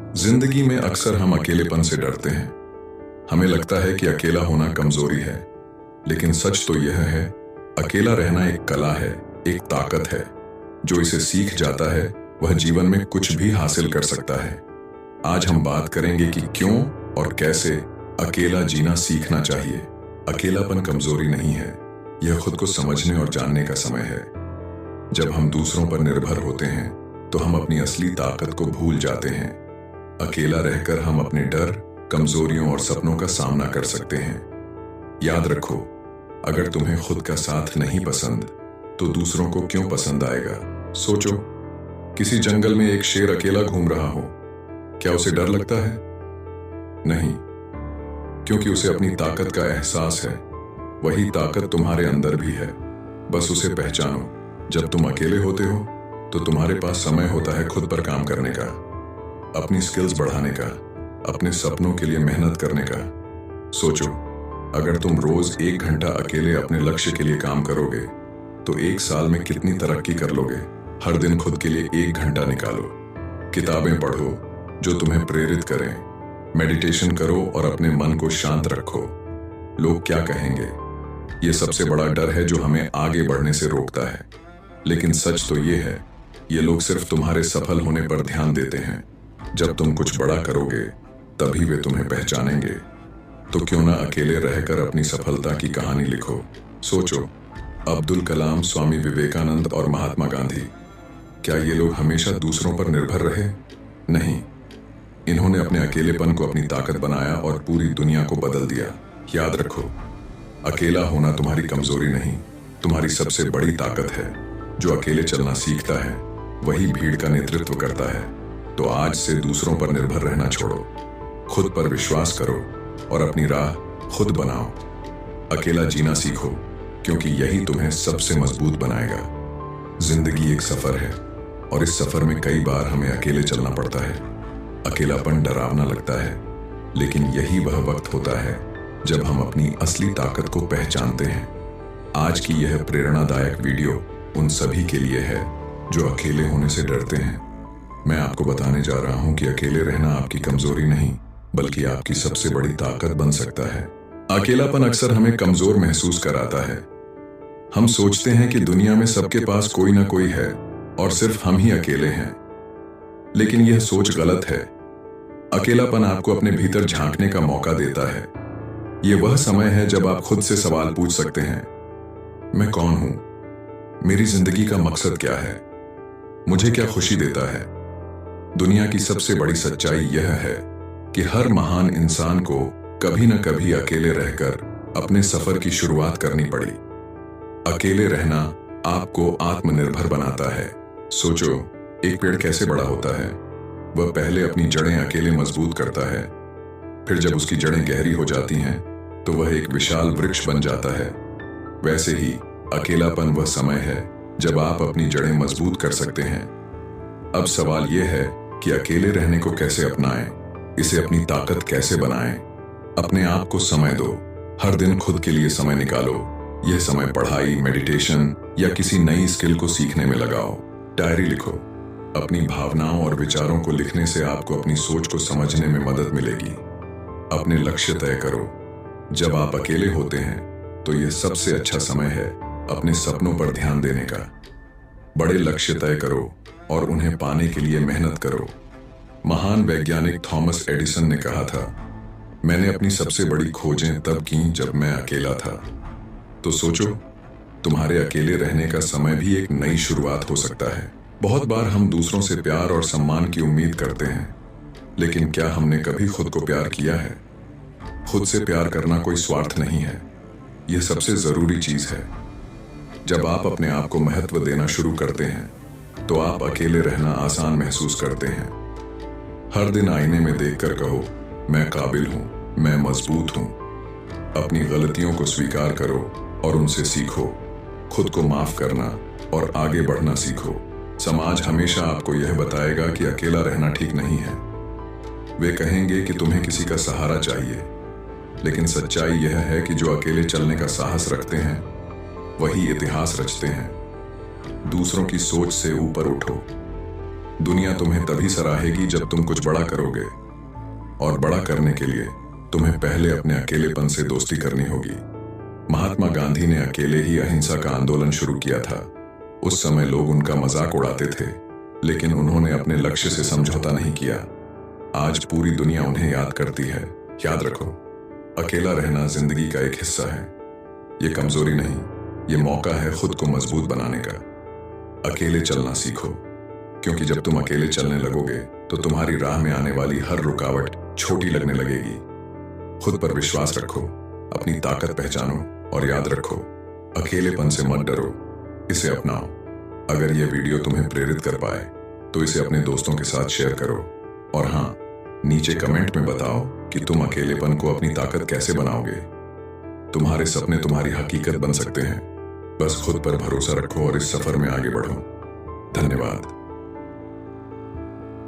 जिंदगी में अक्सर हम अकेलेपन से डरते हैं। हमें लगता है कि अकेला होना कमजोरी है, लेकिन सच तो यह है, अकेला रहना एक कला है, एक ताकत है। जो इसे सीख जाता है वह जीवन में कुछ भी हासिल कर सकता है। आज हम बात करेंगे कि क्यों और कैसे अकेला जीना सीखना चाहिए। अकेलापन कमजोरी नहीं है, यह खुद को समझने और जानने का समय है। जब हम दूसरों पर निर्भर होते हैं तो हम अपनी असली ताकत को भूल जाते हैं। अकेला रहकर हम अपने डर, कमजोरियों और सपनों का सामना कर सकते हैं। याद रखो, अगर तुम्हें खुद का साथ नहीं पसंद तो दूसरों को क्यों पसंद आएगा। सोचो, किसी जंगल में एक शेर अकेला घूम रहा हो, क्या उसे डर लगता है? नहीं, क्योंकि उसे अपनी ताकत का एहसास है। वही ताकत तुम्हारे अंदर भी है, बस उसे पहचानो। जब तुम अकेले होते हो तो तुम्हारे पास समय होता है खुद पर काम करने का, अपनी स्किल्स बढ़ाने का, अपने सपनों के लिए मेहनत करने का। सोचो, अगर तुम रोज 1 घंटा अकेले अपने लक्ष्य के लिए काम करोगे तो 1 साल में कितनी तरक्की कर लोगे। हर दिन खुद के लिए 1 घंटा निकालो। किताबें पढ़ो जो तुम्हें प्रेरित करें, मेडिटेशन करो और अपने मन को शांत रखो। लोग क्या कहेंगे, ये सबसे बड़ा डर है जो हमें आगे बढ़ने से रोकता है। लेकिन सच तो ये है, ये लोग सिर्फ तुम्हारे सफल होने पर ध्यान देते हैं। जब तुम कुछ बड़ा करोगे तभी वे तुम्हें पहचानेंगे। तो क्यों ना अकेले रहकर अपनी सफलता की कहानी लिखो। सोचो, अब्दुल कलाम, स्वामी विवेकानंद और महात्मा गांधी, क्या ये लोग हमेशा दूसरों पर निर्भर रहे? नहीं, इन्होंने अपने अकेलेपन को अपनी ताकत बनाया और पूरी दुनिया को बदल दिया। याद रखो, अकेला होना तुम्हारी कमजोरी नहीं, तुम्हारी सबसे बड़ी ताकत है। जो अकेले चलना सीखता है वही भीड़ का नेतृत्व करता है। तो आज से दूसरों पर निर्भर रहना छोड़ो, खुद पर विश्वास करो और अपनी राह खुद बनाओ। अकेला जीना सीखो, क्योंकि यही तुम्हें सबसे मजबूत बनाएगा। जिंदगी एक सफर है और इस सफर में कई बार हमें अकेले चलना पड़ता है। अकेलापन डरावना लगता है, लेकिन यही वह वक्त होता है जब हम अपनी असली ताकत को पहचानते हैं। आज की यह प्रेरणादायक वीडियो उन सभी के लिए है जो अकेले होने से डरते हैं। मैं आपको बताने जा रहा हूं कि अकेले रहना आपकी कमजोरी नहीं, बल्कि आपकी सबसे बड़ी ताकत बन सकता है। अकेलापन अक्सर हमें कमजोर महसूस कराता है। हम सोचते हैं कि दुनिया में सबके पास कोई ना कोई है और सिर्फ हम ही अकेले हैं। लेकिन यह सोच गलत है। अकेलापन आपको अपने भीतर झांकने का मौका देता है। यह वह समय है जब आप खुद से सवाल पूछ सकते हैं, मैं कौन हूं? मेरी जिंदगी का मकसद क्या है? मुझे क्या खुशी देता है? दुनिया की सबसे बड़ी सच्चाई यह है कि हर महान इंसान को कभी न कभी अकेले रहकर अपने सफर की शुरुआत करनी पड़ी। अकेले रहना आपको आत्मनिर्भर बनाता है। सोचो, एक पेड़ कैसे बड़ा होता है? वह पहले अपनी जड़ें अकेले मजबूत करता है, फिर जब उसकी जड़ें गहरी हो जाती हैं तो वह एक विशाल वृक्ष बन जाता है। वैसे ही अकेलापन वह समय है जब आप अपनी जड़ें मजबूत कर सकते हैं। अब सवाल यह है कि अकेले रहने को कैसे अपनाएं, इसे अपनी ताकत कैसे बनाएं। अपने आप को समय दो, हर दिन खुद के लिए समय निकालो। यह समय पढ़ाई, मेडिटेशन या किसी नई स्किल को सीखने में लगाओ। डायरी लिखो, अपनी भावनाओं और विचारों को लिखने से आपको अपनी सोच को समझने में मदद मिलेगी। अपने लक्ष्य तय करो। जब आप अकेले होते हैं तो यह सबसे अच्छा समय है अपने सपनों पर ध्यान देने का। बड़े लक्ष्य तय करो और उन्हें पाने के लिए मेहनत करो। महान वैज्ञानिक थॉमस एडिसन ने कहा था, मैंने अपनी सबसे बड़ी खोजें तब की जब मैं अकेला था। तो सोचो, तुम्हारे अकेले रहने का समय भी एक नई शुरुआत हो सकता है। बहुत बार हम दूसरों से प्यार और सम्मान की उम्मीद करते हैं, लेकिन क्या हमने कभी खुद को प्यार किया है? खुद से प्यार करना कोई स्वार्थ नहीं है, यह सबसे जरूरी चीज है। जब आप अपने आप को महत्व देना शुरू करते हैं तो आप अकेले रहना आसान महसूस करते हैं। हर दिन आईने में देखकर कहो, मैं काबिल हूं, मैं मजबूत हूं। अपनी गलतियों को स्वीकार करो और उनसे सीखो। खुद को माफ करना और आगे बढ़ना सीखो। समाज हमेशा आपको यह बताएगा कि अकेला रहना ठीक नहीं है। वे कहेंगे कि तुम्हें किसी का सहारा चाहिए, लेकिन सच्चाई यह है कि जो अकेले चलने का साहस रखते हैं वही इतिहास रचते हैं। दूसरों की सोच से ऊपर उठो। दुनिया तुम्हें तभी सराहेगी जब तुम कुछ बड़ा करोगे, और बड़ा करने के लिए तुम्हें पहले अपने अकेलेपन से दोस्ती करनी होगी। महात्मा गांधी ने अकेले ही अहिंसा का आंदोलन शुरू किया था। उस समय लोग उनका मजाक उड़ाते थे, लेकिन उन्होंने अपने लक्ष्य से समझौता नहीं किया। आज पूरी दुनिया उन्हें याद करती है। याद रखो, अकेला रहना जिंदगी का एक हिस्सा है। ये कमजोरी नहीं, ये मौका है खुद को मजबूत बनाने का। अकेले चलना सीखो, क्योंकि जब तुम अकेले चलने लगोगे तो तुम्हारी राह में आने वाली हर रुकावट छोटी लगने लगेगी। खुद पर विश्वास रखो, अपनी ताकत पहचानो, और याद रखो, अकेलेपन से मत डरो, इसे अपनाओ। अगर यह वीडियो तुम्हें प्रेरित कर पाए तो इसे अपने दोस्तों के साथ शेयर करो। और हाँ, नीचे कमेंट में बताओ कि तुम अकेलेपन को अपनी ताकत कैसे बनाओगे। तुम्हारे सपने तुम्हारी हकीकत बन सकते हैं। बस खुद पर भरोसा रखो और इस सफर में आगे बढ़ो। धन्यवाद।